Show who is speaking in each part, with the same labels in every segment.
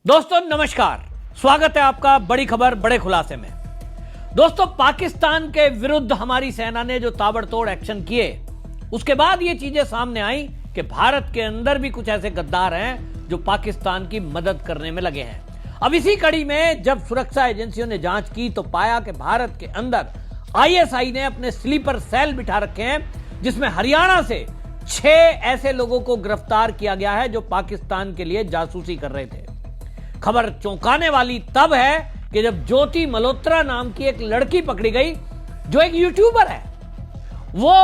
Speaker 1: दोस्तों नमस्कार, स्वागत है आपका बड़ी खबर बड़े खुलासे में। दोस्तों, पाकिस्तान के विरुद्ध हमारी सेना ने जो ताबड़तोड़ एक्शन किए, उसके बाद ये चीजें सामने आई कि भारत के अंदर भी कुछ ऐसे गद्दार हैं जो पाकिस्तान की मदद करने में लगे हैं। अब इसी कड़ी में जब सुरक्षा एजेंसियों ने जांच की तो पाया कि भारत के अंदर आईएसआई ने अपने स्लीपर सेल बिठा रखे हैं, जिसमें हरियाणा से 6 ऐसे लोगों को गिरफ्तार किया गया है जो पाकिस्तान के लिए जासूसी कर रहे थे। खबर चौंकाने वाली तब है कि जब ज्योति मल्होत्रा नाम की एक लड़की पकड़ी गई, जो एक यूट्यूबर है। वो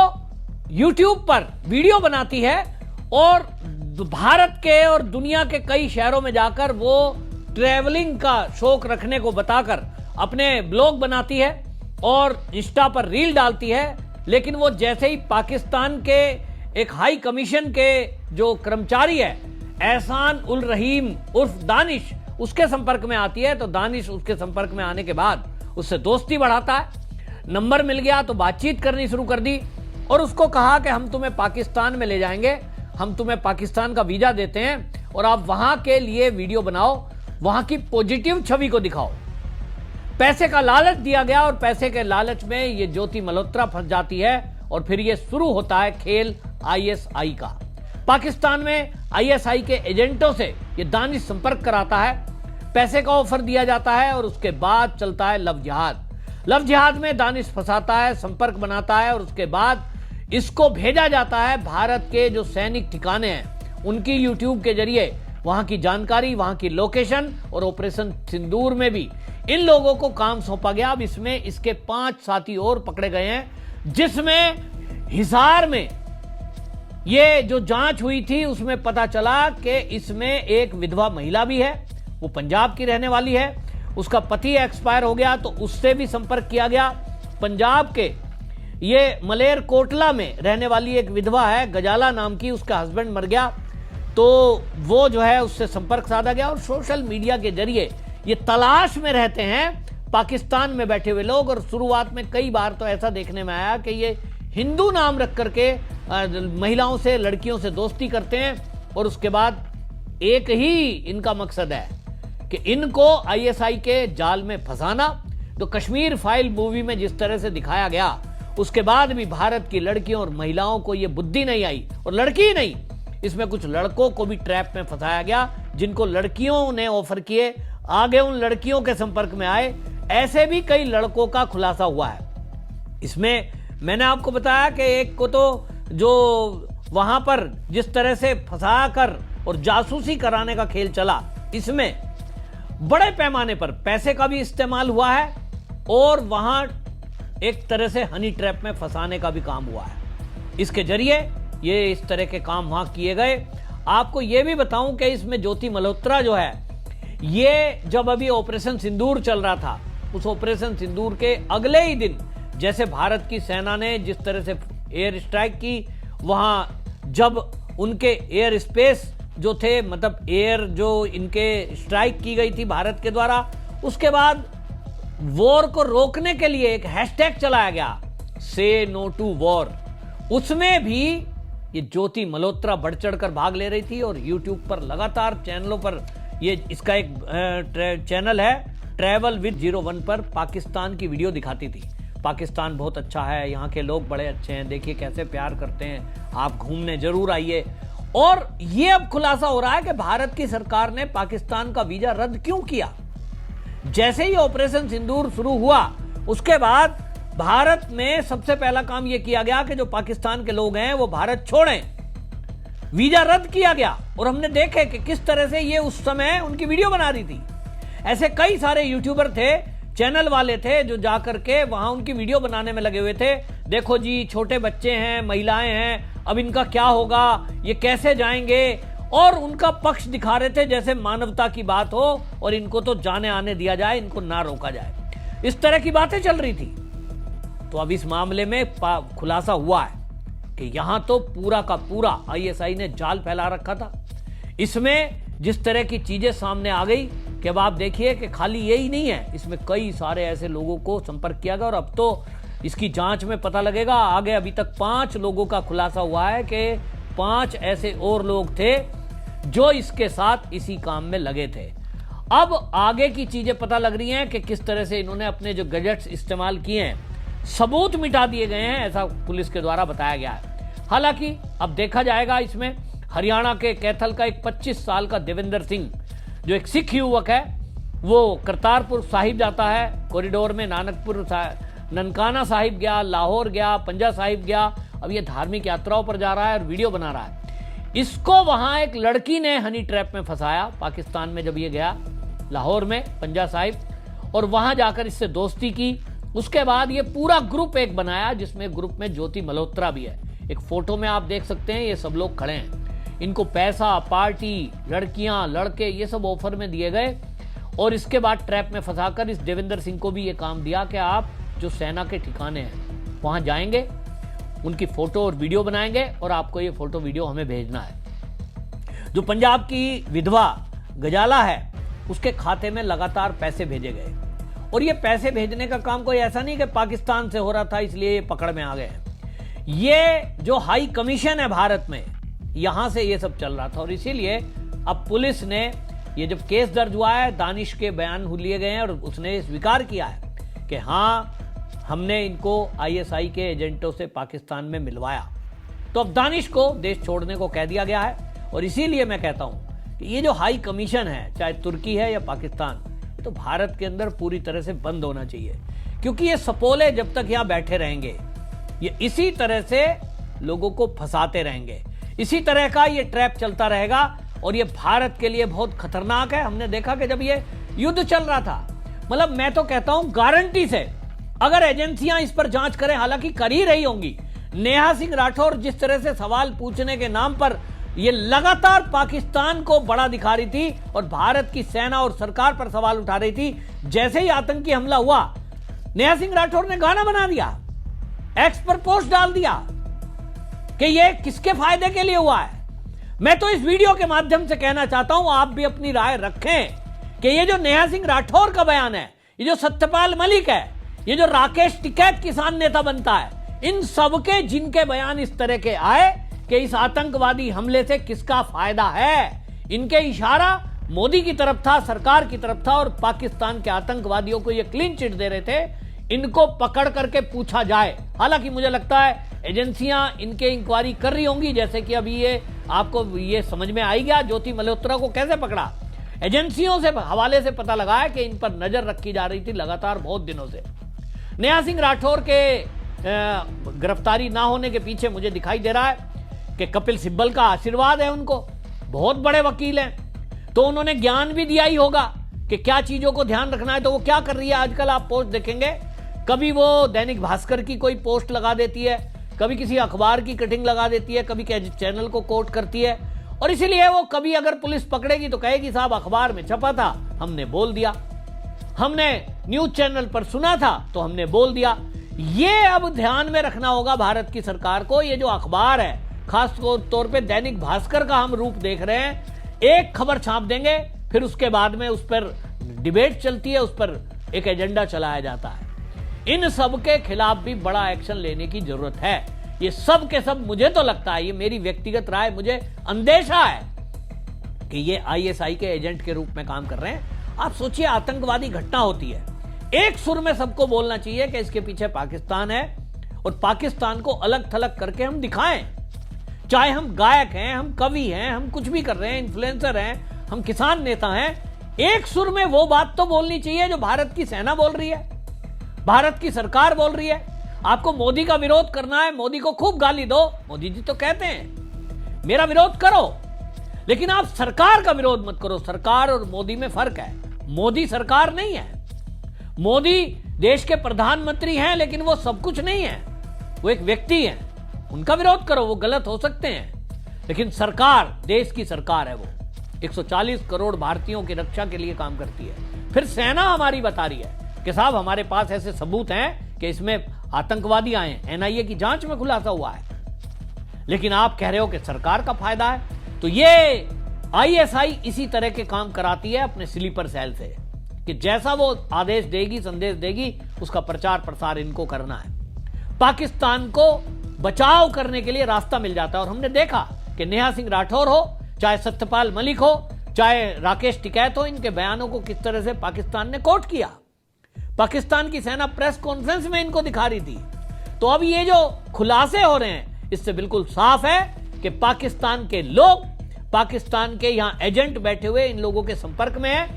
Speaker 1: यूट्यूब पर वीडियो बनाती है और भारत के और दुनिया के कई शहरों में जाकर वो ट्रैवलिंग का शौक रखने को बताकर अपने ब्लॉग बनाती है और इंस्टा पर रील डालती है। लेकिन वो जैसे ही पाकिस्तान के एक हाई कमीशन के जो कर्मचारी है, एहसान उल रहीम उर्फ दानिश, उसके संपर्क में आती है, तो दानिश उसके संपर्क में आने के बाद उससे दोस्ती बढ़ाता है। नंबर मिल गया तो बातचीत करनी शुरू कर दी और उसको कहा कि हम तुम्हें पाकिस्तान में ले जाएंगे, हम तुम्हें पाकिस्तान का वीजा देते हैं और आप वहां के लिए वीडियो बनाओ, वहां की पॉजिटिव छवि को दिखाओ। पैसे का लालच दिया गया और पैसे के लालच में ये ज्योति मल्होत्रा फंस जाती है और फिर ये शुरू होता है खेल आईएसआई का। पाकिस्तान में आईएसआई के एजेंटों से ये दानिश संपर्क कराता है, पैसे का ऑफर दिया जाता है और उसके बाद चलता है लव जिहाद। लव जिहाद में दानिश फंसाता है, संपर्क बनाता है और उसके बाद इसको भेजा जाता है भारत के जो सैनिक ठिकाने हैं उनकी यूट्यूब के जरिए वहां की जानकारी, वहां की लोकेशन, और ऑपरेशन सिंदूर में भी इन लोगों को काम सौंपा गया। अब इसमें इसके 5 साथी और पकड़े गए हैं, जिसमें हिसार में ये जो जांच हुई थी उसमें पता चला कि इसमें एक विधवा महिला भी है, वो पंजाब की रहने वाली है, उसका पति एक्सपायर हो गया तो उससे भी संपर्क किया गया। पंजाब के ये मलेर कोटला में रहने वाली एक विधवा है गजाला नाम की, उसका हस्बैंड मर गया तो वो जो है उससे संपर्क साधा गया। और सोशल मीडिया के जरिए ये तलाश में रहते हैं पाकिस्तान में बैठे हुए लोग। और शुरुआत में कई बार तो ऐसा देखने में आया कि ये हिंदू नाम रख करके महिलाओं से, लड़कियों से दोस्ती करते हैं और उसके बाद एक ही इनका मकसद है कि इनको आईएसआई के जाल में फंसाना। तो कश्मीर फाइल मूवी में जिस तरह से दिखाया गया, उसके बाद भी भारत की लड़कियों और महिलाओं को यह बुद्धि नहीं आई। और लड़की ही नहीं, इसमें कुछ लड़कों को भी ट्रैप में फंसाया गया, जिनको लड़कियों ने ऑफर किए, आगे उन लड़कियों के संपर्क में आए। ऐसे भी कई लड़कों का खुलासा हुआ है। इसमें मैंने आपको बताया कि एक को तो जो वहां पर जिस तरह से फंसा कर और जासूसी कराने का खेल चला, इसमें बड़े पैमाने पर पैसे का भी इस्तेमाल हुआ है और वहां एक तरह से हनी ट्रैप में फंसाने का भी काम हुआ है। इसके जरिए ये इस तरह के काम वहां किए गए। आपको यह भी बताऊं कि इसमें ज्योति मल्होत्रा जो है, ये जब अभी ऑपरेशन सिंदूर चल रहा था, उस ऑपरेशन सिंदूर के अगले ही दिन जैसे भारत की सेना ने जिस तरह से एयर स्ट्राइक की, वहां जब उनके एयर स्पेस जो थे, मतलब एयर जो इनके स्ट्राइक की गई थी भारत के द्वारा, उसके बाद वॉर को रोकने के लिए एक हैशटैग चलाया गया, से नो टू वॉर। उसमें भी ये ज्योति मल्होत्रा बढ़ चढ़कर भाग ले रही थी और यूट्यूब पर लगातार चैनलों पर, ये इसका एक चैनल है ट्रैवल विद 01 पर पाकिस्तान की वीडियो दिखाती थी। पाकिस्तान बहुत अच्छा है, यहाँ के लोग बड़े अच्छे हैं, देखिए कैसे प्यार करते हैं, आप घूमने जरूर आइए। और ये अब खुलासा हो रहा है कि भारत की सरकार ने पाकिस्तान का वीजा रद्द क्यों किया। जैसे ही ऑपरेशन सिंदूर शुरू हुआ, उसके बाद भारत में सबसे पहला काम यह किया गया कि जो पाकिस्तान के लोग हैं वो भारत छोड़ें, वीजा रद्द किया गया। और हमने देखे कि किस तरह से ये उस समय उनकी वीडियो बना रही थी। ऐसे कई सारे यूट्यूबर थे, चैनल वाले थे, जो जाकर के वहां उनकी वीडियो बनाने में लगे हुए थे। देखो जी, छोटे बच्चे हैं, महिलाएं हैं, अब इनका क्या होगा, ये कैसे जाएंगे, और उनका पक्ष दिखा रहे थे जैसे मानवता की बात हो और इनको तो जाने आने दिया जाए, इनको ना रोका जाए। इस तरह की बातें चल रही थी। तो अब इस मामले में खुलासा हुआ है कि यहां तो पूरा का पूरा आईएसआई ने जाल फैला रखा था। इसमें जिस तरह की चीजें सामने आ गई कि अब आप देखिए कि खाली यही नहीं है, इसमें कई सारे ऐसे लोगों को संपर्क किया गया और अब तो इसकी जांच में पता लगेगा। आगे अभी तक 5 लोगों का खुलासा हुआ है कि 5 ऐसे और लोग थे जो इसके साथ इसी काम में लगे थे। अब आगे की चीजें पता लग रही हैं कि किस तरह से इन्होंने अपने जो गैजेट्स इस्तेमाल किए हैं, सबूत मिटा दिए गए हैं, ऐसा पुलिस के द्वारा बताया गया है। हालांकि अब देखा जाएगा इसमें। हरियाणा के कैथल का एक 25 साल का देवेंद्र सिंह, जो एक सिख युवक है, वो करतारपुर साहिब जाता है, कॉरिडोर में ननकाना साहिब गया, लाहौर गया, पंजा साहिब गया, अब ये धार्मिक यात्राओं पर जा रहा है और वीडियो बना रहा है। इसको वहां एक लड़की ने हनी ट्रैप में फंसाया पाकिस्तान में, जब ये गया लाहौर में पंजा साहिब, और वहां जाकर इससे दोस्ती की। उसके बाद ये पूरा ग्रुप एक बनाया, जिसमें ग्रुप में ज्योति मल्होत्रा भी है। एक फोटो में आप देख सकते हैं, ये सब लोग खड़े हैं। इनको पैसा, पार्टी, लड़कियां, लड़के, ये सब ऑफर में दिए गए और इसके बाद ट्रैप में फंसाकर इस देवेंद्र सिंह को भी ये काम दिया कि आप जो सेना के ठिकाने हैं वहां जाएंगे, उनकी फोटो और वीडियो बनाएंगे और आपको ये फोटो वीडियो हमें भेजना है। जो पंजाब की विधवा गजाला है, उसके खाते में लगातार पैसे भेजे गए और ये पैसे भेजने का काम कोई ऐसा नहीं कि पाकिस्तान से हो रहा था इसलिए ये पकड़ में आ गए हैं। ये जो हाई कमीशन है भारत में, यहां से ये सब चल रहा था और इसीलिए अब पुलिस ने ये जब केस दर्ज हुआ है, दानिश के बयान लिए गए हैं और उसने स्वीकार किया है कि हाँ, हमने इनको आईएसआई के एजेंटों से पाकिस्तान में मिलवाया। तो अब दानिश को देश छोड़ने को कह दिया गया है और इसीलिए मैं कहता हूं कि ये जो हाई कमीशन है, चाहे तुर्की है या पाकिस्तान, तो भारत के अंदर पूरी तरह से बंद होना चाहिए, क्योंकि ये सपोले जब तक यहां बैठे रहेंगे, ये इसी तरह से लोगों को फंसाते रहेंगे, इसी तरह का ये ट्रैप चलता रहेगा और ये भारत के लिए बहुत खतरनाक है। हमने देखा कि जब ये युद्ध चल रहा था, मतलब मैं तो कहता हूं गारंटी से अगर एजेंसियां इस पर जांच करें, हालांकि कर ही रही होंगी। नेहा सिंह राठौर जिस तरह से सवाल पूछने के नाम पर ये लगातार पाकिस्तान को बड़ा दिखा रही थी और भारत की सेना और सरकार पर सवाल उठा रही थी, जैसे ही आतंकी हमला हुआ, नेहा सिंह राठौर ने गाना बना दिया, एक्स पर पोस्ट डाल दिया कि ये किसके फायदे के लिए हुआ है। मैं तो इस वीडियो के माध्यम से कहना चाहता हूं, आप भी अपनी राय रखें कि ये जो नेहा सिंह राठौर का बयान है, ये जो सत्यपाल मलिक है, ये जो राकेश टिकैत किसान नेता बनता है, इन सबके जिनके बयान इस तरह के आए कि इस आतंकवादी हमले से किसका फायदा है, इनके इशारा मोदी की तरफ था, सरकार की तरफ था और पाकिस्तान के आतंकवादियों को ये क्लीन चिट दे रहे थे, इनको पकड़ करके पूछा जाए। हालांकि मुझे लगता है एजेंसियां इनके इंक्वायरी कर रही होंगी, जैसे कि अभी ये आपको ये समझ में आई गया ज्योति मल्होत्रा को कैसे पकड़ा। एजेंसियों से हवाले से पता लगा है कि इन पर नजर रखी जा रही थी लगातार बहुत दिनों से। नेहा सिंह राठौर के गिरफ्तारी ना होने के पीछे मुझे दिखाई दे रहा है कि कपिल सिब्बल का आशीर्वाद है, उनको बहुत बड़े वकील हैं, तो उन्होंने ज्ञान भी दिया ही होगा कि क्या चीजों को ध्यान रखना है। तो वो क्या कर रही है आजकल, आप पोस्ट देखेंगे, कभी वो दैनिक भास्कर की कोई पोस्ट लगा देती है, कभी किसी अखबार की कटिंग लगा देती है, कभी चैनल को कोट करती है और इसीलिए वो कभी अगर पुलिस पकड़ेगी तो कहेगी साहब अखबार में छपा था, हमने बोल दिया, हमने न्यूज चैनल पर सुना था तो हमने बोल दिया। ये अब ध्यान में रखना होगा भारत की सरकार को। ये जो अखबार है, खास तौर पे दैनिक भास्कर का हम रूप देख रहे हैं, एक खबर छाप देंगे, फिर उसके बाद में उस पर डिबेट चलती है, उस पर एक एजेंडा चलाया जाता है। इन सब के खिलाफ भी बड़ा एक्शन लेने की जरूरत है। ये सब के सब, मुझे तो लगता है, ये मेरी व्यक्तिगत राय, मुझे अंदेशा है कि ये आईएसआई के एजेंट के रूप में काम कर रहे हैं। आप सोचिए, आतंकवादी घटना होती है, एक सुर में सबको बोलना चाहिए कि इसके पीछे पाकिस्तान है और पाकिस्तान को अलग थलग करके हम दिखाएं। चाहे हम गायक हैं, हम कवि हैं, हम कुछ भी कर रहे हैं, इन्फ्लुएंसर हैं, हम किसान नेता हैं, एक सुर में वो बात तो बोलनी चाहिए जो भारत की सेना बोल रही है, भारत की सरकार बोल रही है। आपको मोदी का विरोध करना है, मोदी को खूब गाली दो, मोदी जी तो कहते हैं मेरा विरोध करो, लेकिन आप सरकार का विरोध मत करो। सरकार और मोदी में फर्क है। मोदी सरकार नहीं है, मोदी देश के प्रधानमंत्री हैं, लेकिन वो सब कुछ नहीं है, वो एक व्यक्ति है। उनका विरोध करो, वो गलत हो सकते हैं, लेकिन सरकार, देश की सरकार है, वो 140 करोड़ भारतीयों की रक्षा के लिए काम करती है। फिर सेना हमारी बता रही है कि साहब हमारे पास ऐसे सबूत हैं कि इसमें आतंकवादी आए हैं, एनआईए की जांच में खुलासा हुआ है, लेकिन आप कह रहे हो कि सरकार का फायदा है। तो ये आईएसआई इसी तरह के काम कराती है अपने स्लीपर सेल से, कि जैसा वो आदेश देगी, संदेश देगी, उसका प्रचार प्रसार इनको करना है। पाकिस्तान को बचाव करने के लिए रास्ता मिल जाता है और हमने देखा कि नेहा सिंह राठौर हो, चाहे सत्यपाल मलिक हो, चाहे राकेश टिकैत हो, इनके बयानों को किस तरह से पाकिस्तान ने कोट किया। पाकिस्तान की सेना प्रेस कॉन्फ्रेंस में इनको दिखा रही थी। तो अब ये जो खुलासे हो रहे हैं, इससे बिल्कुल साफ है कि पाकिस्तान के लोग, पाकिस्तान के यहां एजेंट बैठे हुए इन लोगों के संपर्क में है।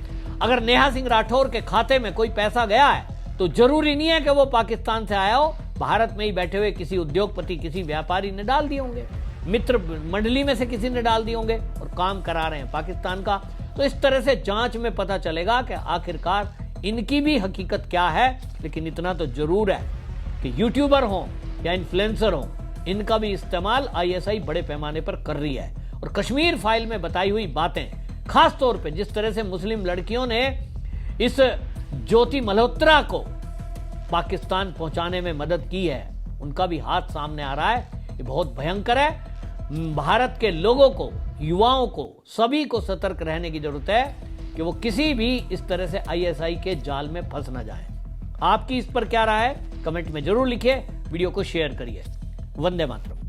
Speaker 1: अगर नेहा सिंह राठौर के खाते में कोई पैसा गया है तो जरूरी नहीं है कि वो पाकिस्तान से आया हो, भारत में ही बैठे हुए किसी उद्योगपति, किसी व्यापारी ने डाल दिए होंगे, मित्र मंडली में से किसी ने डाल दिए होंगे और काम करा रहे हैं पाकिस्तान का। तो इस तरह से जांच में पता चलेगा कि आखिरकार इनकी भी हकीकत क्या है। लेकिन इतना तो जरूर है कि यूट्यूबर हो या इन्फ्लुएंसर हो, इनका भी इस्तेमाल आईएसआई बड़े पैमाने पर कर रही है। और कश्मीर फाइल में बताई हुई बातें, खास तौर पे जिस तरह से मुस्लिम लड़कियों ने इस ज्योति मल्होत्रा को पाकिस्तान पहुंचाने में मदद की है, उनका भी हाथ सामने आ रहा है। ये बहुत भयंकर है। भारत के लोगों को, युवाओं को, सभी को सतर्क रहने की जरूरत है कि वो किसी भी इस तरह से आईएसआई के जाल में फंस ना जाए। आपकी इस पर क्या राय है, कमेंट में जरूर लिखिए, वीडियो को शेयर करिए। वंदे मातरम।